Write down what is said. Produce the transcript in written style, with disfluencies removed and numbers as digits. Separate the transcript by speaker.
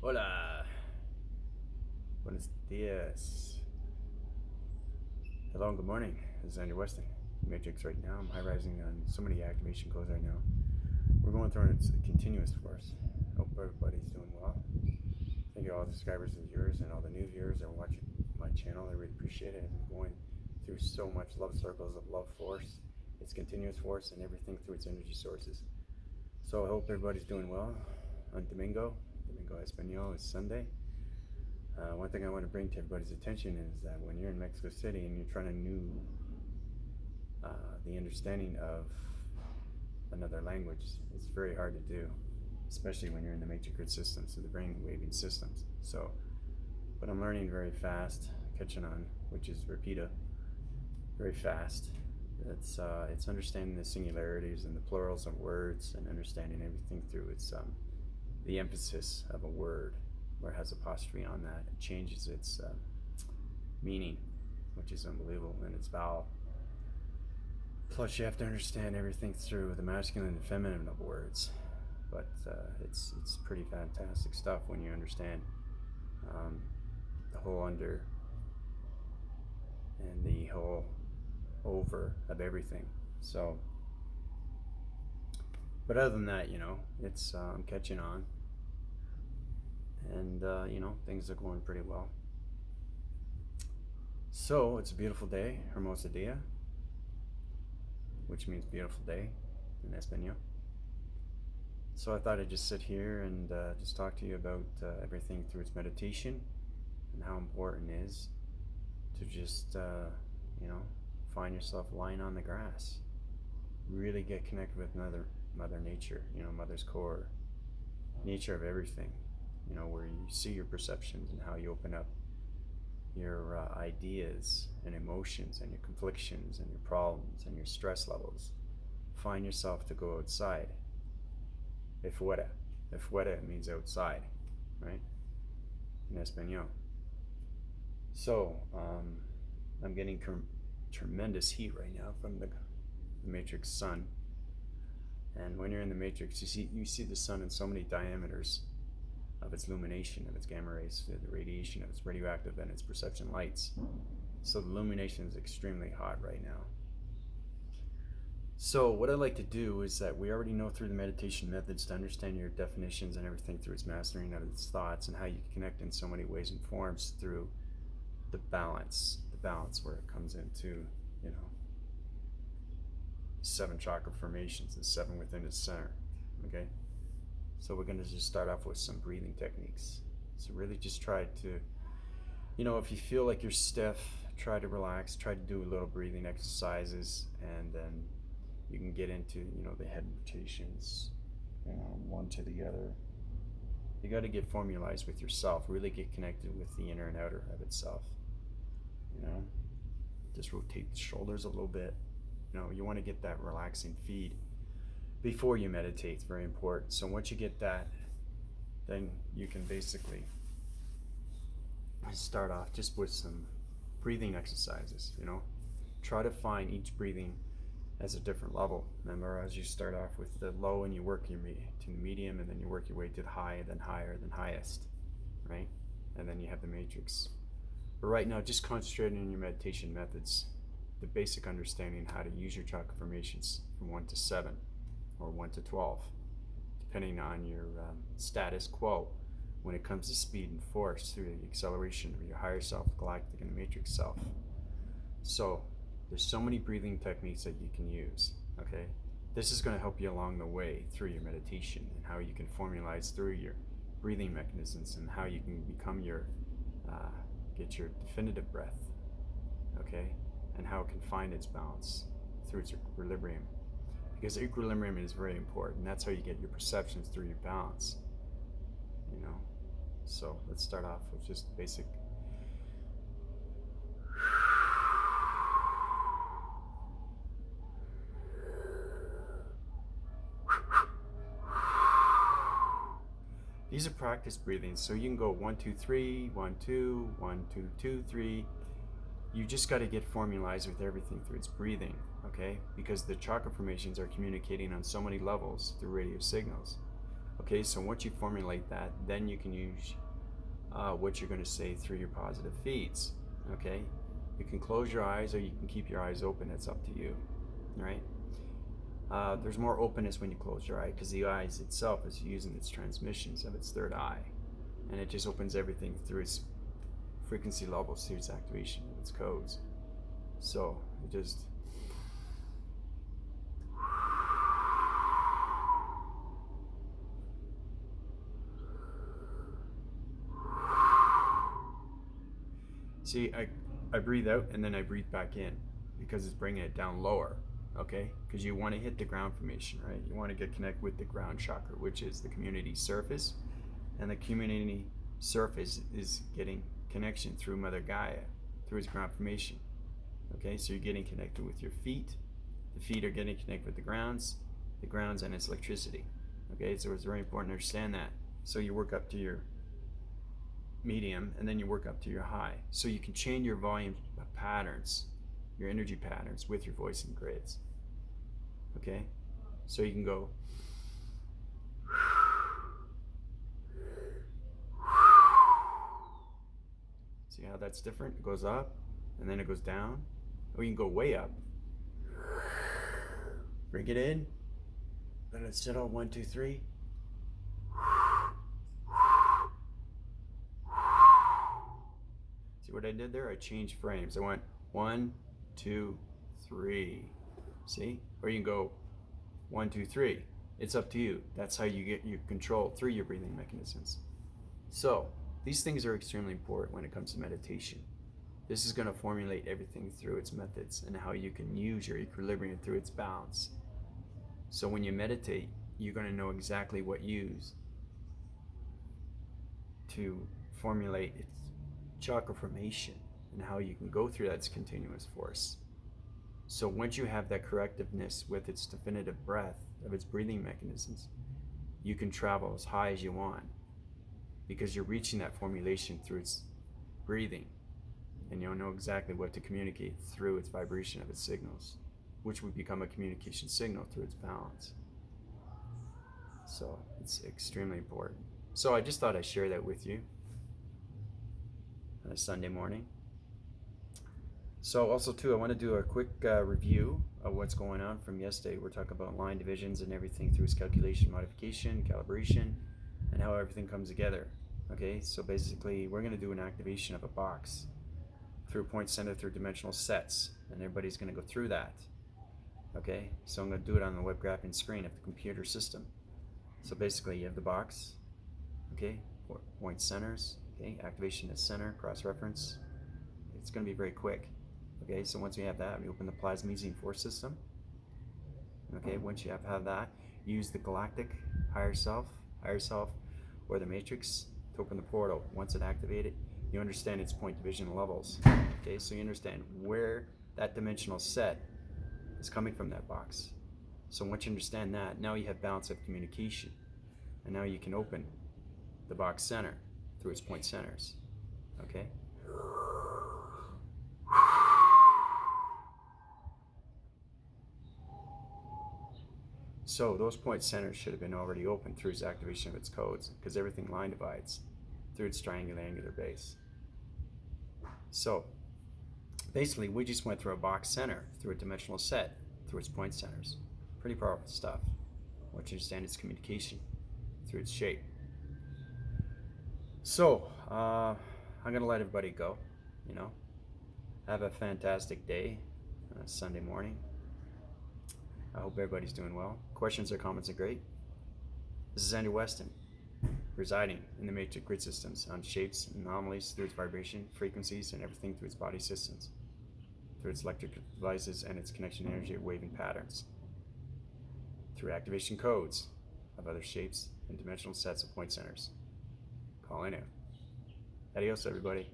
Speaker 1: Hola. Buenos dias. Hello and good morning. This is Andrew Weston. Matrix right now. I'm high rising on so many activation codes right now. We're going through a continuous force. Hope everybody's doing well. Thank you all the subscribers and viewers and all the new viewers that are watching my channel. I really appreciate it. I'm going through so much love circles of love force. It's continuous force and everything through its energy sources. So I hope everybody's doing well on Domingo Espanol is Sunday. One thing I want to bring to everybody's attention is that when you're in Mexico City and you're trying to know the understanding of another language, it's very hard to do, especially when you're in the matrix grid systems, so the brain waving systems. So, but I'm learning very fast, catching on, which is Rapida, very fast. It's understanding the singularities and the plurals of words and understanding everything through its the emphasis of a word where it has apostrophe on that. It changes its meaning, which is unbelievable, and its vowel. Plus, you have to understand everything through the masculine and feminine of words. But it's pretty fantastic stuff when you understand the whole under and the whole over of everything. So, but other than that, it's I'm catching on, and things are going pretty well. So it's a beautiful day, Hermosa Dia, which means beautiful day in Espanol. So I thought I'd just sit here and just talk to you about everything through its meditation and how important it is to just find yourself lying on the grass, really get connected with Mother Nature, Mother's core nature of everything, where you see your perceptions and how you open up your ideas and emotions and your conflictions and your problems and your stress levels. Find yourself to go outside. If fuera means outside, right? In Espanol. So, I'm getting tremendous heat right now from the matrix sun. And when you're in the matrix, you see the sun in so many diameters of its illumination, of its gamma rays, the radiation of its radioactive and its perception lights. So the illumination is extremely hot right now. So what I like to do is that we already know through the meditation methods to understand your definitions and everything through its mastering of its thoughts and how you can connect in so many ways and forms through the balance where it comes into, 7 chakra formations, the 7 within its center, okay? So we're gonna just start off with some breathing techniques. So really just try to, if you feel like you're stiff, try to relax, try to do a little breathing exercises, and then you can get into, the head rotations, one to the other. You gotta get formalized with yourself, really get connected with the inner and outer of itself, Just rotate the shoulders a little bit. You want to get that relaxing feed before you meditate. It's very important. So once you get that, then you can basically start off just with some breathing exercises. Try to find each breathing as a different level. Remember, as you start off with the low and you work your to the medium, and then you work your way to the high, and then higher, then highest, right? And then you have the matrix. But right now, just concentrating on your meditation methods, the basic understanding how to use your chakra formations from 1 to 7 or 1 to 12, depending on your status quo when it comes to speed and force through the acceleration of your higher self, galactic, and matrix self. So there's so many breathing techniques that you can use, okay? This is going to help you along the way through your meditation and how you can formalize through your breathing mechanisms and how you can become get your definitive breath, okay? And how it can find its balance through its equilibrium. Because equilibrium is very important. That's how you get your perceptions through your balance, So let's start off with just the basic. These are practice breathings, so you can go 1, 2, 3, 1, 2, 1, 2, 2, 3. You just got to get formalized with everything through its breathing, okay? Because the chakra formations are communicating on so many levels through radio signals. Okay, so once you formulate that, then you can use what you're going to say through your positive feeds. Okay, you can close your eyes or you can keep your eyes open. It's up to you, right? There's more openness when you close your eye because the eyes itself is using its transmissions of its third eye, and it just opens everything through its frequency levels, through its activation of its codes. So it just see, I breathe out and then I breathe back in because it's bringing it down lower, okay? Because you want to hit the ground formation, right? You want to get connected with the ground chakra, which is the community surface, and the community surface is getting connection through Mother Gaia, through its ground formation, okay? So you're getting connected with your feet. The feet are getting connected with the grounds and its electricity, okay? So it's very important to understand that. So you work up to your medium and then you work up to your high, so you can change your volume patterns, your energy patterns with your voice and grids. Okay, so you can go see how that's different. It goes up and then it goes down, or you can go way up, bring it in, let it settle. 1 2 3. See what I did there? I changed frames. I went 1 2 3. See? Or you can go 1 2 3. It's up to you. That's how you get your control through your breathing mechanisms. So these things are extremely important when it comes to meditation. This is going to formulate everything through its methods and how you can use your equilibrium through its balance. So when you meditate, you're going to know exactly what use to formulate its chakra formation and how you can go through that continuous force. So once you have that correctiveness with its definitive breath of its breathing mechanisms, you can travel as high as you want because you're reaching that formulation through its breathing, and you'll know exactly what to communicate through its vibration of its signals, which would become a communication signal through its balance. So it's extremely important. So I just thought I'd share that with you on a Sunday morning. So also too, I want to do a quick review of what's going on from yesterday. We're talking about line divisions and everything through its calculation, modification, calibration, and how everything comes together. Okay, so basically we're going to do an activation of a box through point center through dimensional sets, and everybody's going to go through that. Okay, so I'm going to do it on the web graphing screen of the computer system. So basically you have the box, okay, point centers, okay, activation at center, cross-reference. It's going to be very quick. Okay, so once we have that, we open the plasmesium force system. Okay, once you have that, use the galactic higher self, or the matrix to open the portal. Once it activated, you understand its point division levels. Okay, so you understand where that dimensional set is coming from that box. So once you understand that, now you have balance of communication, and now you can open the box center through its point centers. Okay. So those point centers should have been already open through its activation of its codes, because everything line divides through its triangular angular base. So basically we just went through a box center through a dimensional set through its point centers. Pretty powerful stuff. Once you understand its communication through its shape. So I'm gonna let everybody go. Have a fantastic day on a Sunday morning. I hope everybody's doing well. Questions or comments are great. This is Andrew Weston, residing in the matrix grid systems on shapes and anomalies through its vibration, frequencies, and everything through its body systems, through its electric devices and its connection energy of waving patterns, through activation codes of other shapes and dimensional sets of point centers. Calling out. Adios, everybody.